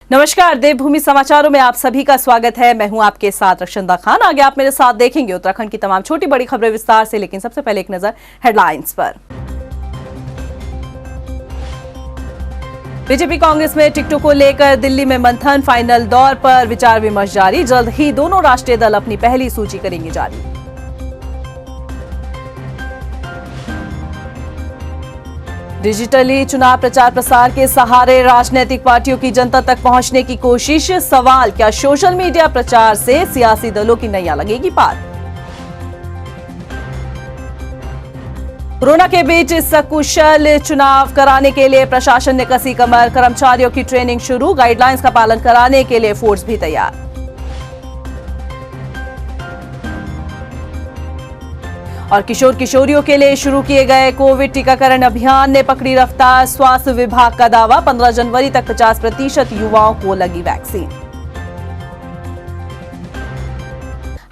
नमस्कार, देवभूमि समाचारों में आप सभी का स्वागत है। मैं हूं आपके साथ रक्षंदा खान। आगे आप मेरे साथ देखेंगे उत्तराखंड की तमाम छोटी बड़ी खबरें विस्तार से, लेकिन सबसे पहले एक नजर हेडलाइंस पर। बीजेपी कांग्रेस में टिकटों को लेकर दिल्ली में मंथन, फाइनल दौर पर विचार विमर्श जारी। जल्द ही दोनों राष्ट्रीय दल अपनी पहली सूची करेंगे जारी। डिजिटली चुनाव प्रचार प्रसार के सहारे राजनीतिक पार्टियों की जनता तक पहुंचने की कोशिश। सवाल, क्या सोशल मीडिया प्रचार से सियासी दलों की नैया लगेगी पार? कोरोना के बीच सकुशल चुनाव कराने के लिए प्रशासन ने कसी कमर। कर्मचारियों की ट्रेनिंग शुरू, गाइडलाइंस का पालन कराने के लिए फोर्स भी तैयार। और किशोर किशोरियों के लिए शुरू किए गए कोविड टीकाकरण अभियान ने पकड़ी रफ्तार। स्वास्थ्य विभाग का दावा, 15 जनवरी तक 50% युवाओं को लगी वैक्सीन।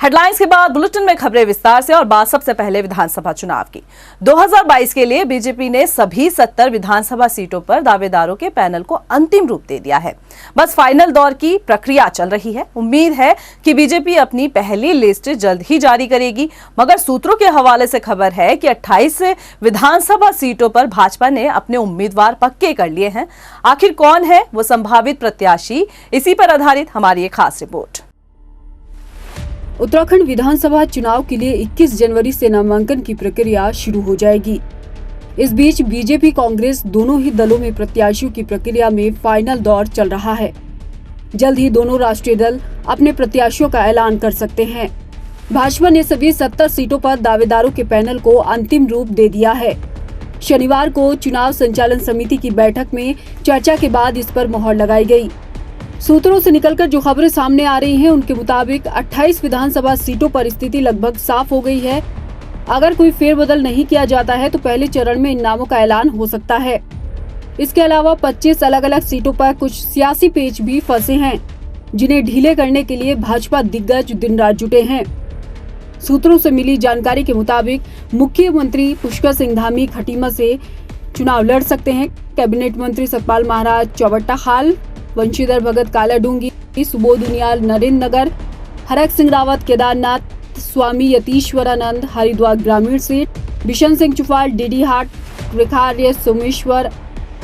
हेडलाइंस के बाद बुलेटिन में खबरें विस्तार से। और बात सबसे पहले विधानसभा चुनाव की। 2022 के लिए बीजेपी ने सभी 70 विधानसभा सीटों पर दावेदारों के पैनल को अंतिम रूप दे दिया है। बस फाइनल दौर की प्रक्रिया चल रही है। उम्मीद है कि बीजेपी अपनी पहली लिस्ट जल्द ही जारी करेगी, मगर सूत्रों के हवाले से खबर है कि 28 विधानसभा सीटों पर भाजपा ने अपने उम्मीदवार पक्के कर लिए हैं। आखिर कौन है वो संभावित प्रत्याशी, इसी पर आधारित हमारी एक खास रिपोर्ट। उत्तराखंड विधानसभा चुनाव के लिए 21 जनवरी से नामांकन की प्रक्रिया शुरू हो जाएगी। इस बीच बीजेपी कांग्रेस दोनों ही दलों में प्रत्याशियों की प्रक्रिया में फाइनल दौर चल रहा है। जल्द ही दोनों राष्ट्रीय दल अपने प्रत्याशियों का ऐलान कर सकते हैं। भाजपा ने सभी 70 सीटों पर दावेदारों के पैनल को अंतिम रूप दे दिया है। शनिवार को चुनाव संचालन समिति की बैठक में चर्चा के बाद इस पर मोहर लगाई गई। सूत्रों से निकलकर जो खबरें सामने आ रही हैं, उनके मुताबिक 28 विधानसभा सीटों पर स्थिति लगभग साफ हो गई है। अगर कोई फेरबदल नहीं किया जाता है तो पहले चरण में इन नामों का ऐलान हो सकता है। इसके अलावा 25 अलग अलग सीटों पर कुछ सियासी पेच भी फंसे हैं, जिन्हें ढीले करने के लिए भाजपा दिग्गज दिन रात जुटे हैं। सूत्रों से मिली जानकारी के मुताबिक मुख्यमंत्री पुष्कर सिंह धामी खटीमा से चुनाव लड़ सकते हैं। कैबिनेट मंत्री सतपाल महाराज चौबट्टा खाल, वंशीधर भगत कालाडूंगी, सुबोध उनियाल नरेंद्र नगर, हरक सिंह रावत केदारनाथ, स्वामी यतीश्वरानंद हरिद्वार ग्रामीण सीट, बिशन सिंह चुफाल डीडीहाट, रेखार्य सोमेश्वर,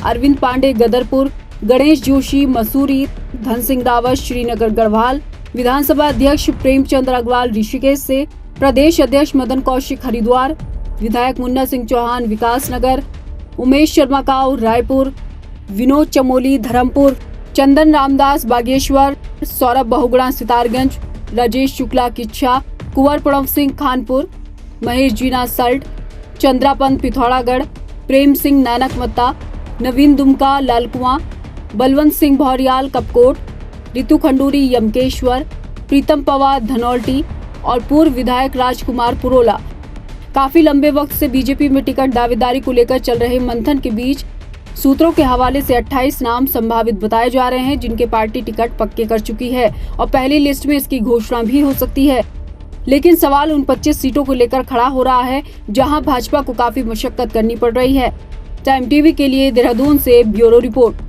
अरविंद पांडे गदरपुर, गणेश जोशी मसूरी, धन सिंह रावत श्रीनगर गढ़वाल, विधानसभा अध्यक्ष प्रेमचंद अग्रवाल ऋषिकेश से, प्रदेश अध्यक्ष मदन कौशिक हरिद्वार, विधायक मुन्ना सिंह चौहान विकास नगर, उमेश शर्मा काऊ रायपुर, विनोद चमोली धर्मपुर, चंदन रामदास बागेश्वर, सौरभ बहुगुणा सितारगंज, राजेश शुक्ला किच्छा, कुंवर प्रणव सिंह खानपुर, महेश जीना सल्ट, चंद्रापंत पिथौरागढ़, प्रेम सिंह नानकमत्ता, नवीन दुमका लालकुआं, बलवंत सिंह भौरियाल कपकोट, रितु खंडूरी यमकेश्वर, प्रीतम पवार धनौल्टी और पूर्व विधायक राजकुमार पुरोला। काफी लंबे वक्त से बीजेपी में टिकट दावेदारी को लेकर चल रहे मंथन के बीच सूत्रों के हवाले से 28 नाम संभावित बताए जा रहे हैं, जिनके पार्टी टिकट पक्के कर चुकी है और पहली लिस्ट में इसकी घोषणा भी हो सकती है। लेकिन सवाल उन 25 सीटों को लेकर खड़ा हो रहा है, जहां भाजपा को काफी मशक्कत करनी पड़ रही है। टाइम टीवी के लिए देहरादून से ब्यूरो रिपोर्ट।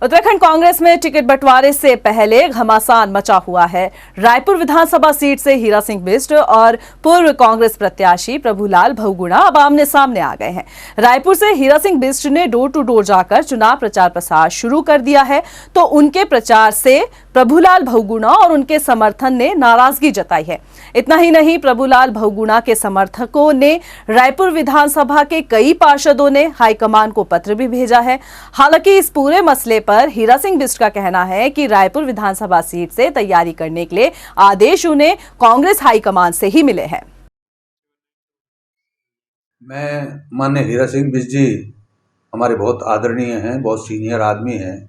उत्तराखंड कांग्रेस में टिकट बंटवारे से पहले घमासान मचा हुआ है। रायपुर विधानसभा सीट से हीरा सिंह बिष्ट और पूर्व कांग्रेस प्रत्याशी प्रभुलाल बहुगुणा अब आमने सामने आ गए हैं। रायपुर से हीरा सिंह बिष्ट ने डोर टू डोर जाकर चुनाव प्रचार प्रसार शुरू कर दिया है, तो उनके प्रचार से प्रभुलाल बहुगुणा और उनके समर्थन ने नाराजगी जताई है। इतना ही नहीं, प्रभुलाल बहुगुणा के समर्थकों ने रायपुर विधानसभा के कई पार्षदों ने हाईकमान को पत्र भी भेजा है। हालांकि इस पूरे मसले पर हीरा सिंह बिष्ट का कहना है कि रायपुर विधानसभा सीट से तैयारी करने के लिए आदेश उन्हें कांग्रेस हाईकमान से ही मिले हैं। मैं माननीय हीरा सिंह बिष्ट जी हमारे बहुत आदरणीय हैं, बहुत सीनियर आदमी हैं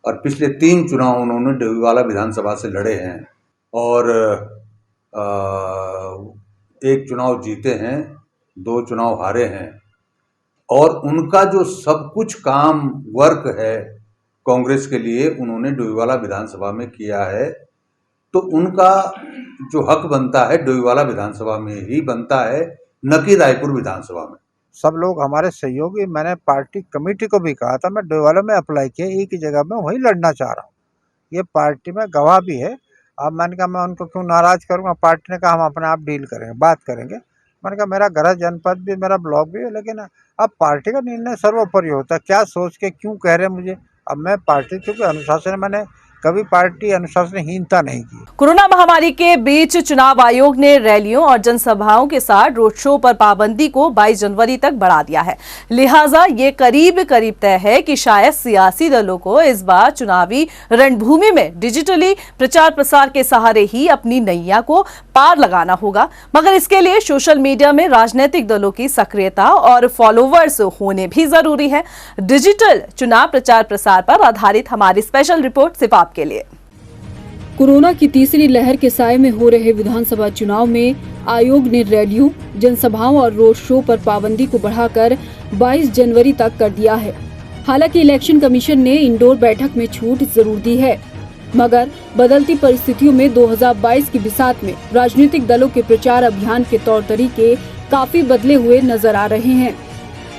और पिछले 3 चुनाव उन्होंने डोईवाला विधानसभा से लड़े हैं और एक चुनाव जीते हैं, 2 चुनाव हारे हैं और उनका जो सब कुछ काम वर्क है कांग्रेस के लिए उन्होंने डोईवाला विधानसभा में किया है, तो उनका जो हक बनता है डोईवाला विधानसभा में ही बनता है, न कि रायपुर विधानसभा में। सब लोग हमारे सहयोगी, मैंने पार्टी कमेटी को भी कहा था, मैं डोईवाला में अप्लाई किया, एक ही जगह में वही लड़ना चाह रहा हूँ। ये पार्टी में गवाह भी है। अब मैंने कहा मैं उनको क्यों नाराज करूँगा, पार्टी ने कहा हम अपने आप डील करेंगे, बात करेंगे। मैंने कहा मेरा गृह जनपद भी, मेरा ब्लॉक भी है, लेकिन अब पार्टी का निर्णय सर्वोपरि होता है। क्या सोच के क्यों कह रहे हैं मुझे, अब मैं पार्टी क्योंकि अनुशासन, मैंने कभी पार्टी अनुशासनहीनता नहीं की। कोरोना महामारी के बीच चुनाव आयोग ने रैलियों और जनसभाओं के साथ रोड शो पर पाबंदी को 22 जनवरी तक बढ़ा दिया है। लिहाजा ये करीब तय है कि शायद सियासी दलों को इस बार चुनावी रणभूमि में डिजिटली प्रचार प्रसार के सहारे ही अपनी नैया को पार लगाना होगा, मगर इसके लिए सोशल मीडिया में राजनीतिक दलों की सक्रियता और फॉलोवर्स होने भी जरूरी है। डिजिटल चुनाव प्रचार प्रसार पर आधारित हमारी स्पेशल रिपोर्ट सिर्फ आपके लिए। कोरोना की तीसरी लहर के साए में हो रहे विधानसभा चुनाव में आयोग ने रैलियों, जनसभाओं और रोड शो पर पाबंदी को बढ़ाकर 22 जनवरी तक कर दिया है। हालांकि इलेक्शन कमीशन ने इंडोर बैठक में छूट जरूर दी है, मगर बदलती परिस्थितियों में 2022 की बिसात में राजनीतिक दलों के प्रचार अभियान के तौर तरीके काफी बदले हुए नजर आ रहे हैं।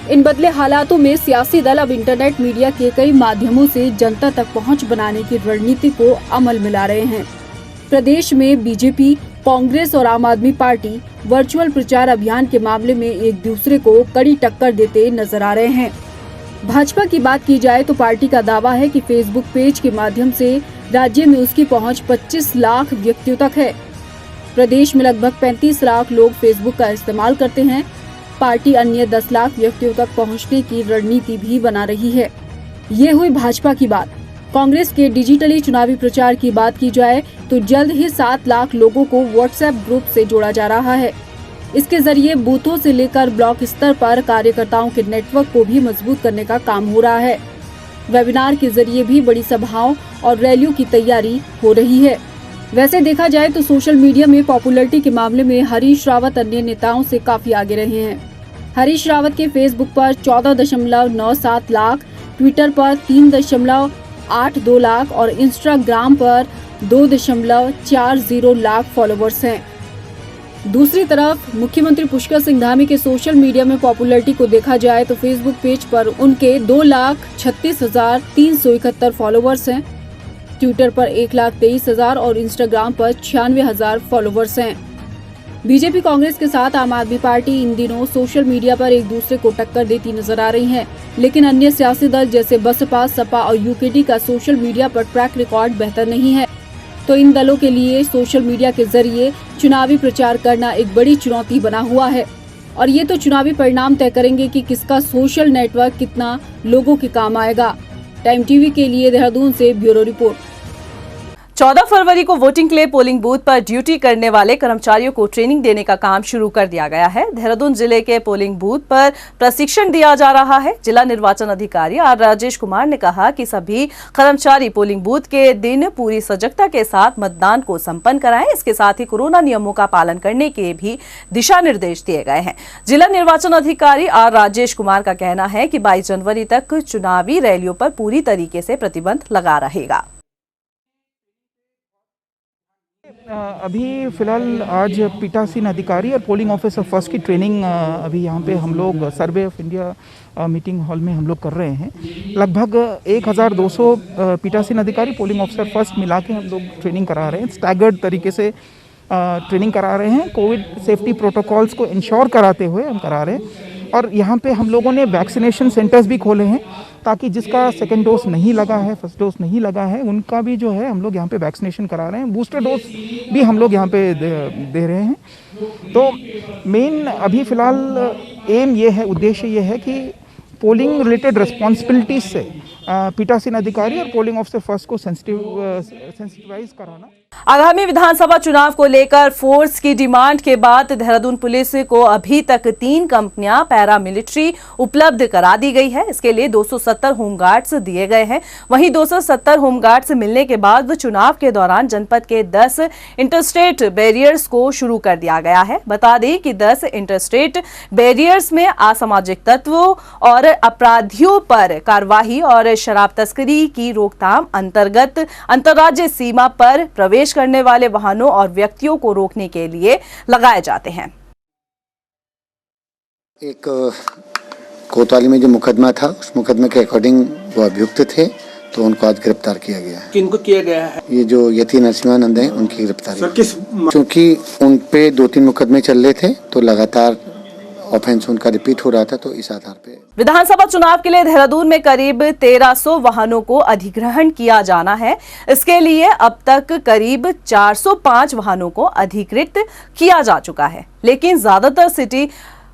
इन बदले हालातों में सियासी दल अब इंटरनेट मीडिया के कई माध्यमों से जनता तक पहुंच बनाने की रणनीति को अमल में ला रहे हैं। प्रदेश में बीजेपी, कांग्रेस और आम आदमी पार्टी वर्चुअल प्रचार अभियान के मामले में एक दूसरे को कड़ी टक्कर देते नजर आ रहे हैं। भाजपा की बात की जाए तो पार्टी का दावा है कि फेसबुक पेज के माध्यम से राज्य में उसकी पहुंच 25 लाख व्यक्तियों तक है। प्रदेश में लगभग 35 लाख लोग फेसबुक का इस्तेमाल करते हैं। पार्टी अन्य 10 लाख व्यक्तियों तक पहुंचने की रणनीति भी बना रही है। ये हुई भाजपा की बात। कांग्रेस के डिजिटली चुनावी प्रचार की बात की जाए तो जल्द ही 7 लाख लोगों को व्हाट्सएप ग्रुप से जोड़ा जा रहा है। इसके जरिए बूथों से लेकर ब्लॉक स्तर पर कार्यकर्ताओं के नेटवर्क को भी मजबूत करने का काम हो रहा है। वेबिनार के जरिए भी बड़ी सभाओं और रैलियों की तैयारी हो रही है। वैसे देखा जाए तो सोशल मीडिया में पॉपुलैरिटी के मामले में हरीश रावत अन्य नेताओं से काफी आगे रहे हैं। हरीश रावत के फेसबुक पर 14.97 लाख, ट्विटर पर 3.82 लाख और इंस्टाग्राम पर 2.40 लाख फॉलोवर्स हैं। दूसरी तरफ मुख्यमंत्री पुष्कर सिंह धामी के सोशल मीडिया में पॉपुलैरिटी को देखा जाए तो फेसबुक पेज पर उनके 2,36,371 फॉलोवर्स हैं, ट्विटर पर 1,23,000 और इंस्टाग्राम पर 96,000 फॉलोवर्स हैं। बीजेपी कांग्रेस के साथ आम आदमी पार्टी इन दिनों सोशल मीडिया पर एक दूसरे को टक्कर देती नजर आ रही है, लेकिन अन्य सियासी दल जैसे बसपा, सपा और यूकेडी का सोशल मीडिया पर ट्रैक रिकॉर्ड बेहतर नहीं है। तो इन दलों के लिए सोशल मीडिया के जरिए चुनावी प्रचार करना एक बड़ी चुनौती बना हुआ है और ये तो चुनावी परिणाम तय करेंगे कि किसका सोशल नेटवर्क कितना लोगों के काम आएगा। टाइम टीवी के लिए देहरादून से ब्यूरो रिपोर्ट। 14 फरवरी को वोटिंग के लिए पोलिंग बूथ पर ड्यूटी करने वाले कर्मचारियों को ट्रेनिंग देने का काम शुरू कर दिया गया है। देहरादून जिले के पोलिंग बूथ पर प्रशिक्षण दिया जा रहा है। जिला निर्वाचन अधिकारी आर राजेश कुमार ने कहा कि सभी कर्मचारी पोलिंग बूथ के दिन पूरी सजगता के साथ मतदान को संपन्न कराएं। इसके साथ ही कोरोना नियमों का पालन करने के भी दिशा निर्देश दिए गए हैं। जिला निर्वाचन अधिकारी आर राजेश कुमार का कहना है कि 22 जनवरी तक चुनावी रैलियों पर पूरी तरीके से प्रतिबंध लगा रहेगा। अभी फ़िलहाल आज पीठासीन अधिकारी और पोलिंग ऑफिसर फर्स्ट की ट्रेनिंग अभी यहाँ पे हम लोग survey of India meeting hall में हम लोग कर रहे हैं। लगभग 1200 पीठासीन अधिकारी पोलिंग ऑफिसर फर्स्ट मिला के हम लोग ट्रेनिंग करा रहे हैं। स्टैगर्ड तरीके से ट्रेनिंग करा रहे हैं। कोविड सेफ्टी प्रोटोकॉल्स को इंश्योर कराते हुए हम करा रहे हैं। और यहाँ पे हम लोगों ने वैक्सीनेशन सेंटर्स भी खोले हैं ताकि जिसका सेकेंड डोज नहीं लगा है, फर्स्ट डोज नहीं लगा है, उनका भी जो है हम लोग यहाँ पे वैक्सीनेशन करा रहे हैं। बूस्टर डोज भी हम लोग यहाँ पे दे रहे हैं। तो मेन अभी फ़िलहाल एम ये है, उद्देश्य ये है कि पोलिंग रिलेटेड रिस्पॉन्सिबिलिटीज से पीठासीन अधिकारी और पोलिंग ऑफिसर फर्स्ट को सेंसिटिवाइज कराना। आगामी विधानसभा चुनाव को लेकर फोर्स की डिमांड के बाद देहरादून पुलिस को अभी तक 3 कंपनियां पैरामिलिट्री उपलब्ध करा दी गई है। इसके लिए 270 होमगार्ड्स दिए गए हैं। वहीं 270 होमगार्ड्स मिलने के बाद चुनाव के दौरान जनपद के 10 इंटरस्टेट बैरियर्स को शुरू कर दिया गया है। बता दें कि 10 इंटरस्टेट बैरियर्स में असामाजिक तत्वों और अपराधियों पर कार्रवाई और शराब तस्करी की रोकथाम अंतर्गत अंतर्राज्यीय सीमा पर प्रवेश करने वाले वाहनों और व्यक्तियों को रोकने के लिए लगाए जाते हैं। एक कोतवाली में जो मुकदमा था उस मुकदमे के अकॉर्डिंग वो अभियुक्त थे, तो उनको आज गिरफ्तार किया गया है। किनको किया गया है? ये जो यति नरसिंहानंद हैं उनकी गिरफ्तारी। सर किस क्योंकि उन पे 2-3 मुकदमे चल रहे थे तो लगातार ऑफेंस उनका रिपीट हो रहा था, तो इस आधार पे विधानसभा चुनाव के लिए देहरादून में करीब 1300 वाहनों को अधिग्रहण किया जाना है। इसके लिए अब तक करीब 405 वाहनों को अधिकृत किया जा चुका है, लेकिन ज्यादातर सिटी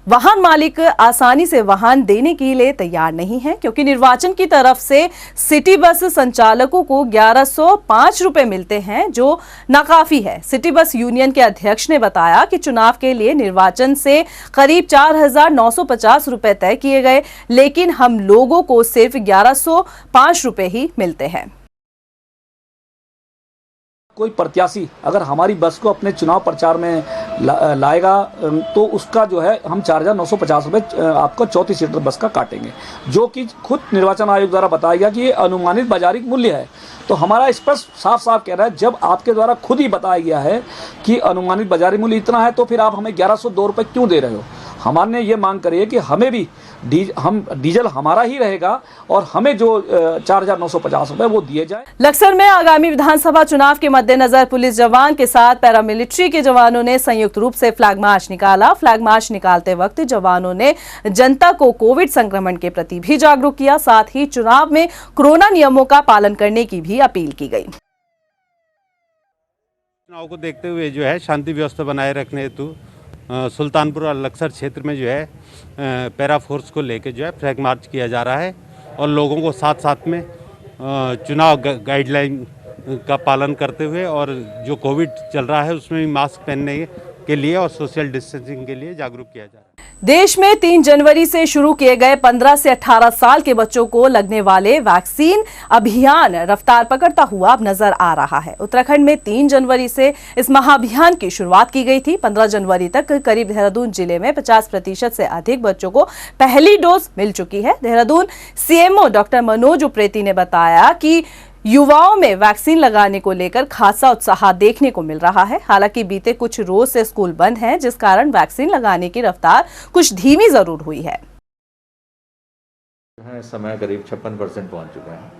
वाहन मालिक आसानी से वाहन देने के लिए तैयार नहीं है, क्योंकि निर्वाचन की तरफ से सिटी बस संचालकों को 1105 रुपए मिलते हैं, जो नाकाफी है। सिटी बस यूनियन के अध्यक्ष ने बताया कि चुनाव के लिए निर्वाचन से करीब 4950 रुपए तय किए गए, लेकिन हम लोगों को सिर्फ 1105 रुपए ही मिलते हैं। कोई प्रत्याशी अगर हमारी बस को अपने चुनाव प्रचार में लाएगा तो उसका जो है हम 4950 रुपये आपको 34 सीटर बस का काटेंगे, जो कि खुद निर्वाचन आयोग द्वारा बताया गया कि ये अनुमानित बाजारिक मूल्य है। तो हमारा स्पष्ट साफ साफ कह रहा है, जब आपके द्वारा खुद ही बताया गया है कि अनुमानित बाजारी मूल्य इतना है, तो फिर आप हमें 1102 रुपये क्यों दे रहे हो? हमारे ये मांग करी है कि हमें भी डीजल हमारा ही रहेगा और हमें जो 4950 रुपए वो दिए जाए। लक्सर में आगामी विधानसभा चुनाव के मद्देनजर पुलिस जवान के साथ पैरामिलिट्री के जवानों ने संयुक्त रूप से फ्लैग मार्च निकाला। फ्लैग मार्च निकालते वक्त जवानों ने जनता को कोविड संक्रमण के प्रति भी जागरूक किया, साथ ही चुनाव में कोरोना नियमों का पालन करने की भी अपील की गई। चुनाव को देखते हुए जो है शांति व्यवस्था बनाए रखने हेतु सुल्तानपुर और लक्सर क्षेत्र में जो है पैरा फोर्स को लेकर जो है फ्लैग मार्च किया जा रहा है, और लोगों को साथ साथ में चुनाव गाइडलाइन का पालन करते हुए और जो कोविड चल रहा है उसमें भी मास्क पहनने के लिए और सोशल डिस्टेंसिंग के लिए जागरूक किया जा रहा है। देश में 3 जनवरी से शुरू किए गए 15 से 18 साल के बच्चों को लगने वाले वैक्सीन अभियान रफ्तार पकड़ता हुआ अब नजर आ रहा है। उत्तराखंड में 3 जनवरी से इस महाअभियान की शुरुआत की गई थी। 15 जनवरी तक करीब देहरादून जिले में 50% से अधिक बच्चों को पहली डोज मिल चुकी है। देहरादून सीएमओ डॉक्टर मनोज उप्रेती ने बताया कि युवाओं में वैक्सीन लगाने को लेकर खासा उत्साह देखने को मिल रहा है। हालांकि बीते कुछ रोज से स्कूल बंद हैं, जिस कारण वैक्सीन लगाने की रफ्तार कुछ धीमी जरूर हुई है। इस समय करीब 56% पहुंच चुका है।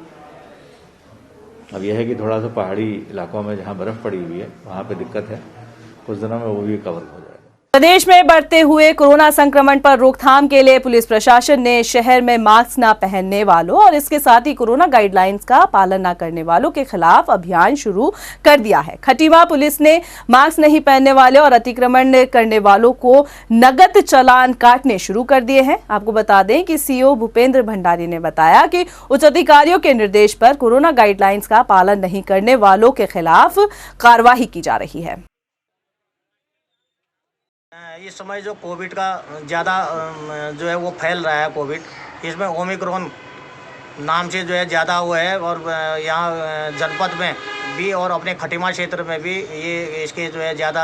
अब यह है कि थोड़ा सा पहाड़ी इलाकों में जहां बर्फ पड़ी हुई है वहां पे दिक्कत है, कुछ दिनों में वो भी कवर हो जाएगा। प्रदेश में बढ़ते हुए कोरोना संक्रमण पर रोकथाम के लिए पुलिस प्रशासन ने शहर में मास्क न पहनने वालों और इसके साथ ही कोरोना गाइडलाइंस का पालन न करने वालों के खिलाफ अभियान शुरू कर दिया है। खटीमा पुलिस ने मास्क नहीं पहनने वाले और अतिक्रमण करने वालों को नगद चालान काटने शुरू कर दिए हैं। आपको बता दें कि सीओ भूपेंद्र भंडारी ने बताया कि उच्च अधिकारियों के निर्देश पर कोरोना गाइडलाइंस का पालन नहीं करने वालों के खिलाफ कार्रवाई की जा रही है। इस समय जो कोविड का ज़्यादा जो है वो फैल रहा है कोविड, इसमें ओमिक्रॉन नाम से जो है ज़्यादा हुआ है, और यहाँ जनपद में भी और अपने खटीमा क्षेत्र में भी ये इसके जो है ज़्यादा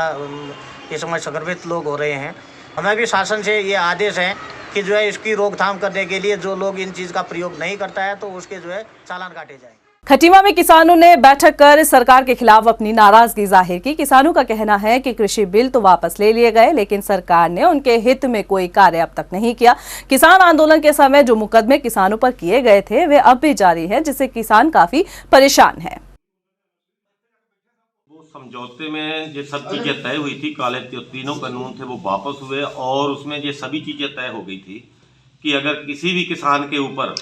इस समय संक्रमित लोग हो रहे हैं। हमें भी शासन से ये आदेश है कि जो है इसकी रोकथाम करने के लिए जो लोग इन चीज़ का प्रयोग नहीं करता है तो उसके जो है चालान काटे जाएंगे। खटीमा में किसानों ने बैठक कर सरकार के खिलाफ अपनी नाराजगी जाहिर की। किसानों का कहना है कि कृषि बिल तो वापस ले लिए गए, लेकिन सरकार ने उनके हित में कोई कार्य अब तक नहीं किया। किसान आंदोलन के समय जो मुकदमे किसानों पर किए गए थे वे अब भी जारी है, जिससे किसान काफी परेशान है। वो समझौते में जो सब चीजें तय हुई थी, काले तीनों कानून थे वो वापस हुए, और उसमें ये सभी चीजें तय हो गई थी कि अगर किसी भी किसान के ऊपर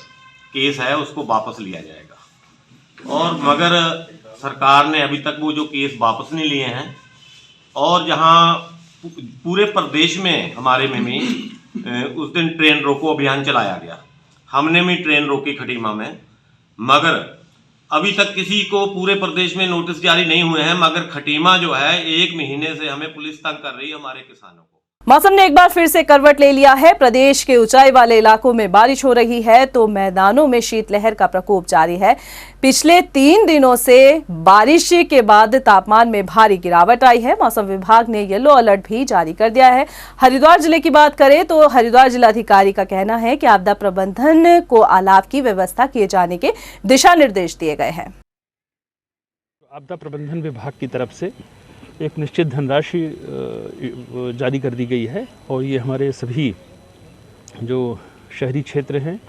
केस है उसको वापस लिया जाएगा, और मगर सरकार ने अभी तक वो जो केस वापस नहीं लिए हैं। और जहां पूरे प्रदेश में हमारे में भी उस दिन ट्रेन रोको अभियान चलाया गया, हमने भी ट्रेन रोकी खटीमा में, मगर अभी तक किसी को पूरे प्रदेश में नोटिस जारी नहीं हुए हैं। मगर खटीमा जो है 1 महीने से हमें पुलिस तंग कर रही है, हमारे किसानों को। मौसम ने एक बार फिर से करवट ले लिया है। प्रदेश के ऊंचाई वाले इलाकों में बारिश हो रही है तो मैदानों में शीतलहर का प्रकोप जारी है। पिछले 3 दिनों से बारिश के बाद तापमान में भारी गिरावट आई है। मौसम विभाग ने येलो अलर्ट भी जारी कर दिया है। हरिद्वार जिले की बात करें तो हरिद्वार जिलाधिकारी का कहना है कि आपदा प्रबंधन को अलाव की व्यवस्था किए जाने के दिशा निर्देश दिए गए हैं। आपदा प्रबंधन विभाग की तरफ से एक निश्चित धनराशि जारी कर दी गई है, और ये हमारे सभी जो शहरी क्षेत्र हैं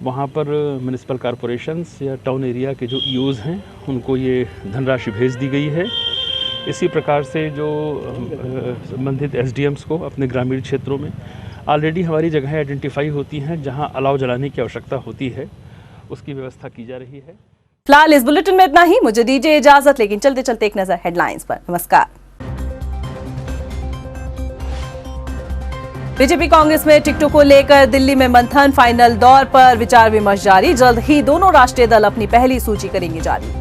वहाँ पर म्यूनिसिपल कॉरपोरेशंस या टाउन एरिया के जो ईओज़ हैं उनको ये धनराशि भेज दी गई है। इसी प्रकार से जो संबंधित एसडीएम्स को अपने ग्रामीण क्षेत्रों में ऑलरेडी हमारी जगहें आइडेंटिफाई होती हैं जहाँ अलाव जलाने की आवश्यकता होती है, उसकी व्यवस्था की जा रही है। फिलहाल इस बुलेटिन में इतना ही। मुझे दीजिए इजाजत, लेकिन चलते चलते एक नजर हेडलाइंस पर। नमस्कार। बीजेपी कांग्रेस में टिकटों को लेकर दिल्ली में मंथन, फाइनल दौर पर विचार विमर्श जारी। जल्द ही दोनों राष्ट्रीय दल अपनी पहली सूची करेंगे जारी।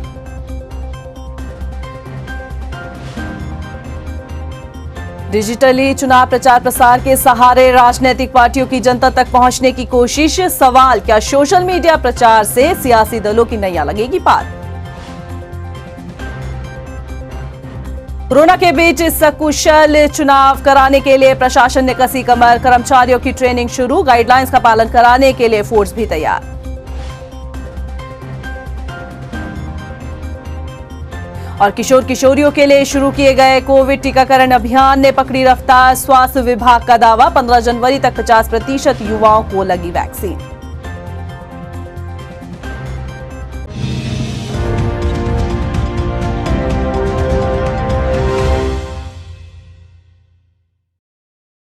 डिजिटली चुनाव प्रचार प्रसार के सहारे राजनीतिक पार्टियों की जनता तक पहुंचने की कोशिश। सवाल, क्या सोशल मीडिया प्रचार से सियासी दलों की नैया लगेगी पार? कोरोना के बीच सकुशल चुनाव कराने के लिए प्रशासन ने कसी कमर। कर्मचारियों की ट्रेनिंग शुरू, गाइडलाइंस का पालन कराने के लिए फोर्स भी तैयार। और किशोर किशोरियों के लिए शुरू किए गए कोविड टीकाकरण अभियान ने पकड़ी रफ्तार। स्वास्थ्य विभाग का दावा, 15 जनवरी तक 50% युवाओं को लगी वैक्सीन।